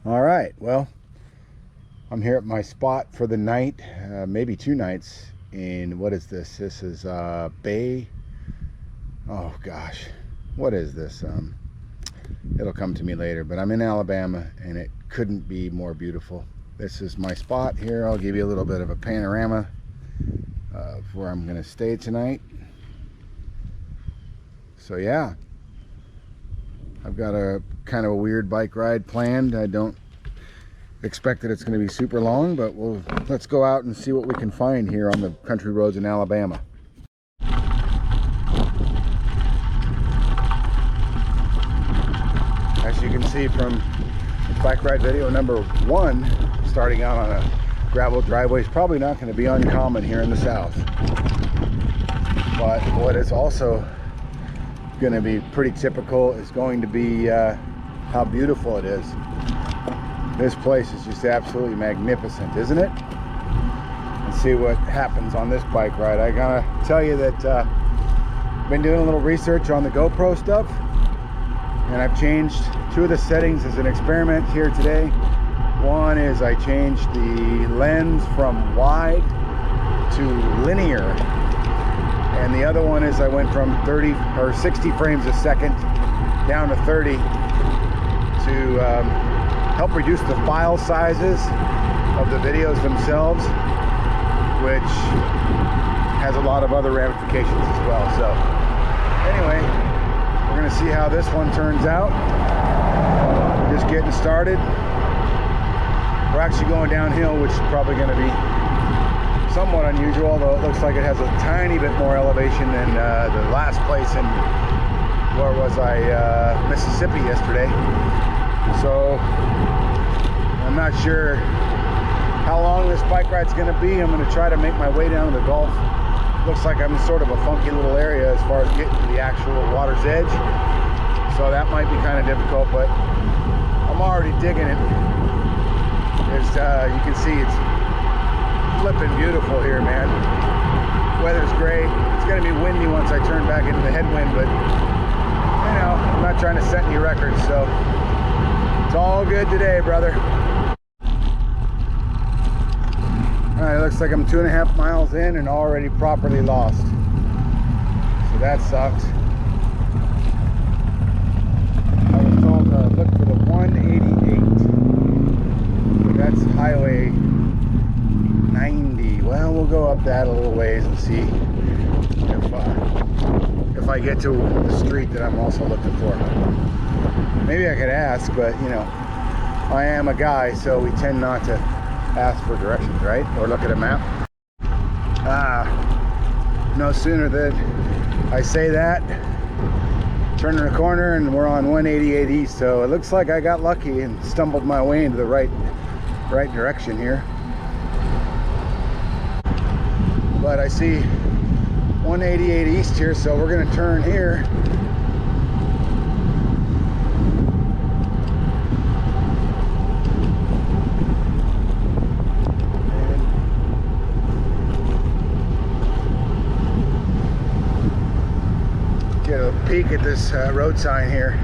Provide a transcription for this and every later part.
All right, well, I'm here at my spot for the night, maybe 2 nights. In what is this? This is Bay. Oh gosh, what is this? It'll come to me later, but I'm in Alabama and it couldn't be more beautiful. This is my spot here. I'll give you a little bit of a panorama of where I'm going to stay tonight. So yeah, I've got a kind of a weird bike ride planned. I don't expect that it's going to be super long, but let's go out and see what we can find here on the country roads in Alabama. As you can see from bike ride video number 1, starting out on a gravel driveway is probably not going to be uncommon here in the South. But what is also going to be pretty typical is going to be how beautiful it is. This place is just absolutely magnificent, isn't it? Let's see what happens on this bike ride. I gotta tell you that I've been doing a little research on the GoPro stuff, and I've changed 2 of the settings as an experiment here today. One is I changed the lens from wide to linear, and the other one is I went from 30 or 60 frames a second down to 30 to help reduce the file sizes of the videos themselves, which has a lot of other ramifications as well. So anyway, we're going to see how this one turns out. Just getting started. We're actually going downhill, which is probably going to be somewhat unusual, although it looks like it has a tiny bit more elevation than the last place in, where was I, Mississippi yesterday. So I'm not sure how long this bike ride's going to be. I'm going to try to make my way down to the Gulf. Looks like I'm in sort of a funky little area as far as getting to the actual water's edge, so that might be kind of difficult, but I'm already digging it. As you can see, it's flipping beautiful here, man. Weather's great. It's going to be windy once I turn back into the headwind, but you know, I'm not trying to set any records, so it's all good today, brother. Alright, it looks like I'm 2.5 miles in and already properly lost. So that sucks. I was told to look for the 188. That's Highway 90. Well, we'll go up that a little ways and see if I get to the street that I'm also looking for. Maybe I could ask, but you know, I am a guy, so we tend not to ask for directions, right? Or look at a map. No sooner than I say that, turning a corner and we're on 188 East, so it looks like I got lucky and stumbled my way into the right direction here. But I see 188 East here, so we're gonna turn here. Get a peek at this road sign here,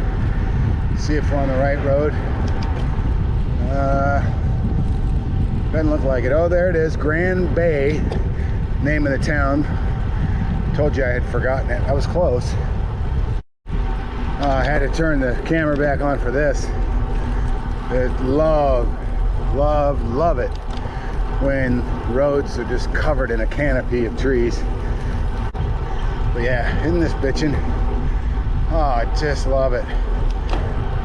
see if we're on the right road. Doesn't look like it. Oh, there it is, Grand Bay, name of the town. Told you I had forgotten it. I was close. I had to turn the camera back on for this. I love it when roads are just covered in a canopy of trees. But yeah, isn't this bitchin'? Oh, I just love it.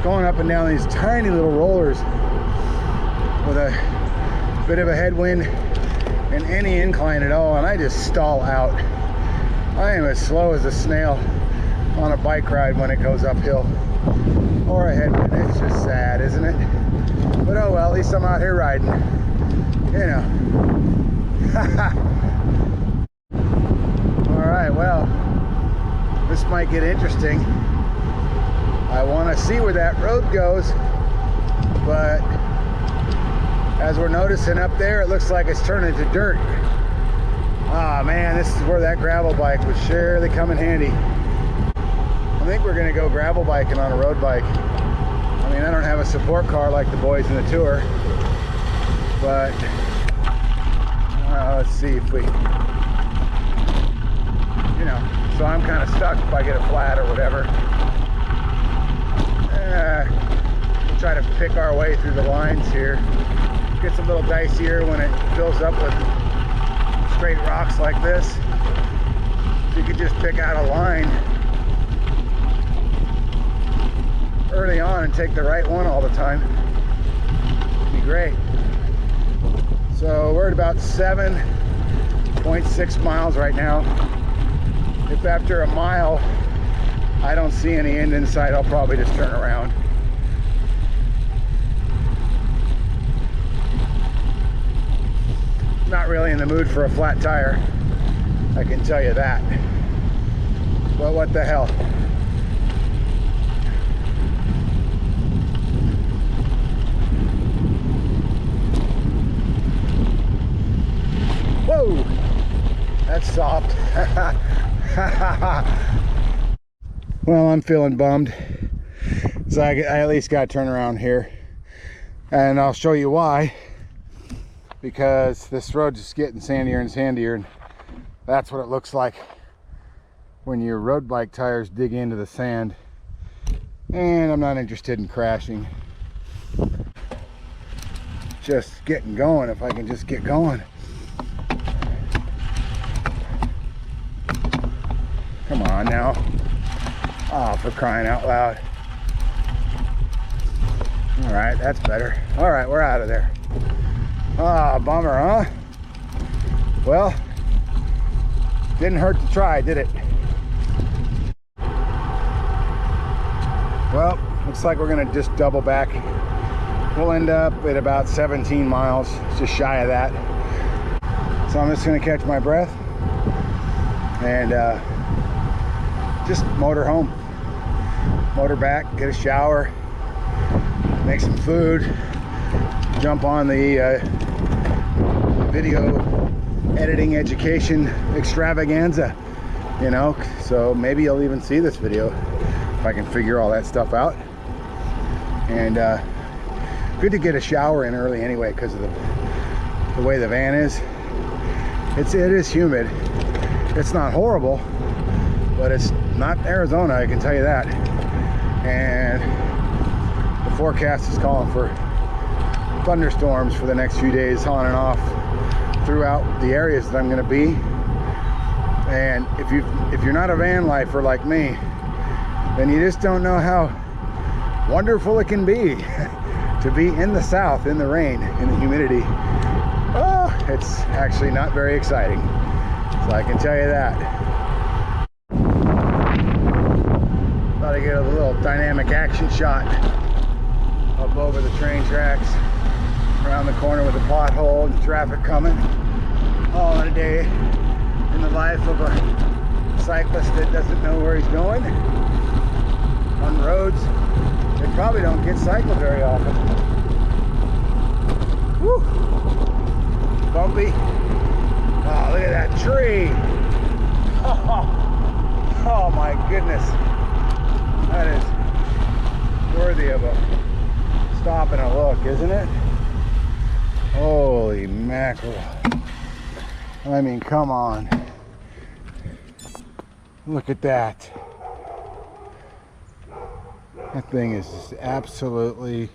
Going up and down these tiny little rollers with a bit of a headwind and any incline at all, and I just stall out. I am as slow as a snail on a bike ride when it goes uphill or a headwind. It's just sad, isn't it? But oh well, at least I'm out here riding, you know. Alright, well, this might get interesting. I want to see where that road goes, but as we're noticing up there, it looks like it's turning to dirt. Ah man, this is where that gravel bike would surely come in handy. I think we're gonna go gravel biking on a road bike. I mean, I don't have a support car like the boys in the tour, but let's see if we, you know, so I'm kind of stuck if I get a flat or whatever. We'll try to pick our way through the lines here. It gets a little dicier when it fills up with straight rocks like this. You could just pick out a line early on and take the right one all the time. It'd be great. So we're at about 7.6 miles right now. If after a mile I don't see any end in sight, I'll probably just turn around. Not really in the mood for a flat tire, I can tell you that. But what the hell? Whoa, that's soft. Well, I'm feeling bummed, so I at least got to turn around here, and I'll show you why. Because this road's just getting sandier and sandier, and that's what it looks like when your road bike tires dig into the sand. And I'm not interested in crashing, just getting going. If I can just get going. Come on now. Oh, for crying out loud. All right, that's better. All right, we're out of there. Ah, bummer, huh? Well, didn't hurt to try, did it? Well, looks like we're gonna just double back. We'll end up at about 17 miles, just shy of that. So I'm just gonna catch my breath and just motor home. Motor back, get a shower, make some food, jump on the video editing education extravaganza, you know, so maybe you'll even see this video if I can figure all that stuff out. And good to get a shower in early anyway, because of the way the van is. It is humid. It's not horrible, but it's not Arizona, I can tell you that. And the forecast is calling for thunderstorms for the next few days, on and off throughout the areas that I'm going to be. And if you're not a van lifer like me, then you just don't know how wonderful it can be to be in the south, in the rain, in the humidity. Oh, it's actually not very exciting, so I can tell you that. Thought I'd get a little dynamic action shot up over the train tracks, around the corner with a pothole and traffic coming, all in a day in the life of a cyclist that doesn't know where he's going on roads that probably don't get cycled very often. Woo! Bumpy. Oh, look at that tree. Oh my goodness, that is worthy of a stop and a look, isn't it? Holy mackerel. I mean, come on. Look at that. That thing is just absolutely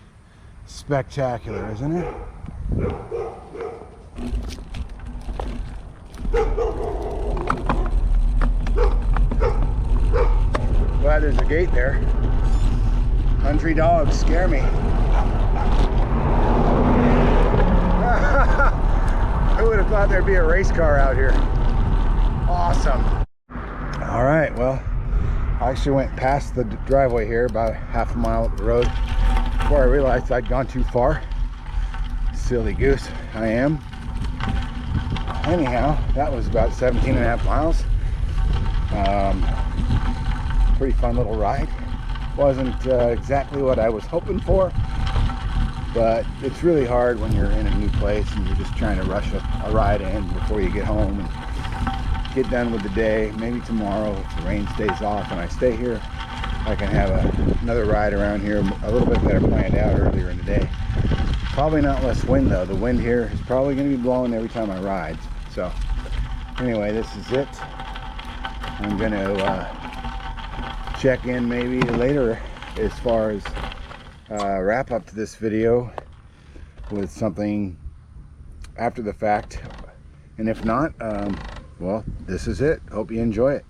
spectacular, isn't it? Glad there's a gate there. Country dogs scare me. Who would have thought there'd be a race car out here? Awesome. All right, well, I actually went past the driveway here, about half a mile up the road, before I realized I'd gone too far. Silly goose, I am. Anyhow, that was about 17.5 miles. Pretty fun little ride. Wasn't exactly what I was hoping for, but it's really hard when you're in a new place and you're just trying to rush a ride in before you get home and get done with the day. Maybe tomorrow, if the rain stays off and I stay here, I can have another ride around here a little bit better planned out earlier in the day. Probably not less wind though. The wind here is probably going to be blowing every time I ride. So anyway, this is it. I'm going to check in maybe later as far as wrap up to this video with something after the fact. And if not, well, this is it. Hope you enjoy it.